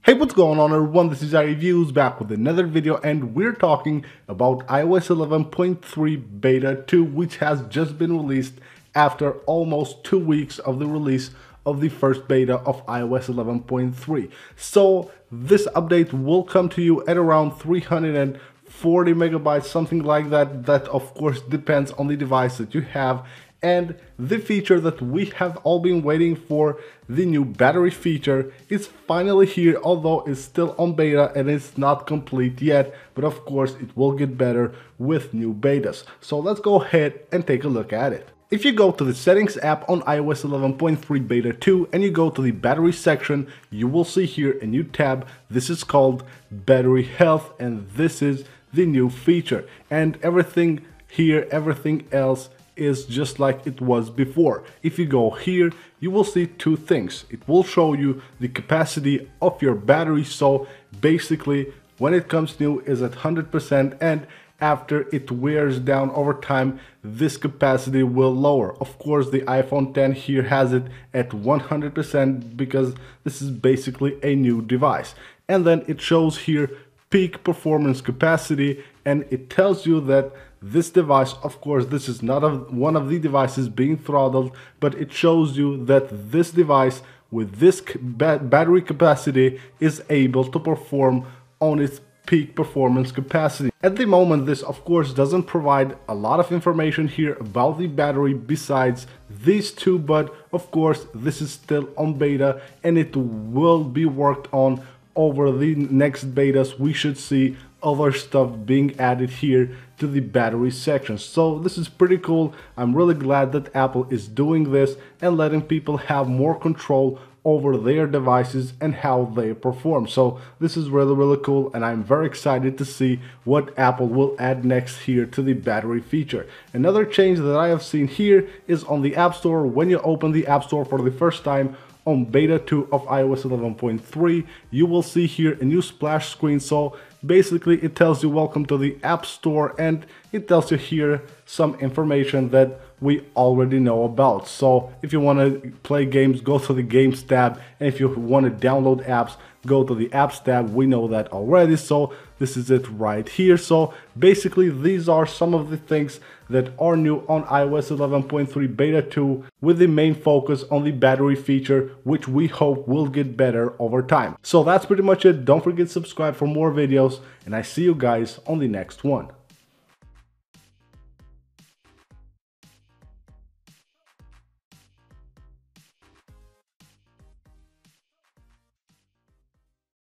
Hey, what's going on everyone, this is iReviews back with another video, and we're talking about iOS 11.3 Beta 2, which has just been released after almost 2 weeks of the release of the first beta of iOS 11.3. So this update will come to you at around 340 megabytes, something like that. That of course depends on the device that you have. And the feature that we have all been waiting for, the new battery feature, is finally here, although it's still on beta and it's not complete yet, but of course it will get better with new betas. So let's go ahead and take a look at it. If you go to the settings app on iOS 11.3 beta 2 and you go to the battery section, you will see here a new tab. This is called battery health, and this is the new feature, and everything here, everything else is just like it was before. If you go here, you will see two things. It will show you the capacity of your battery. So basically when it comes new is at 100%, and after it wears down over time, this capacity will lower. Of course, the iPhone X here has it at 100% because this is basically a new device. And then it shows here peak performance capacity, and it tells you that this device, of course, this is not one of the devices being throttled, but it shows you that this device with this battery capacity is able to perform on its peak performance capacity. At the moment, this of course doesn't provide a lot of information here about the battery besides these two, but of course this is still on beta and it will be worked on over the next betas. We should see other stuff being added here to the battery section. So this is pretty cool. I'm really glad that Apple is doing this and letting people have more control over their devices and how they perform. So this is really cool, and I'm very excited to see what Apple will add next here to the battery feature. Another change that I have seen here is on the App Store. When you open the App Store for the first time on beta 2 of iOS 11.3, you will see here a new splash screen. So basically it tells you welcome to the App Store, and it tells you here some information that we already know about. So if you want to play games, go to the Games tab, and if you want to download apps, go to the Apps tab. We know that already, so this is it right here. So basically these are some of the things that are new on iOS 11.3 beta 2, with the main focus on the battery feature, which we hope will get better over time. So that's pretty much it. Don't forget to subscribe for more videos, and I see you guys on the next one.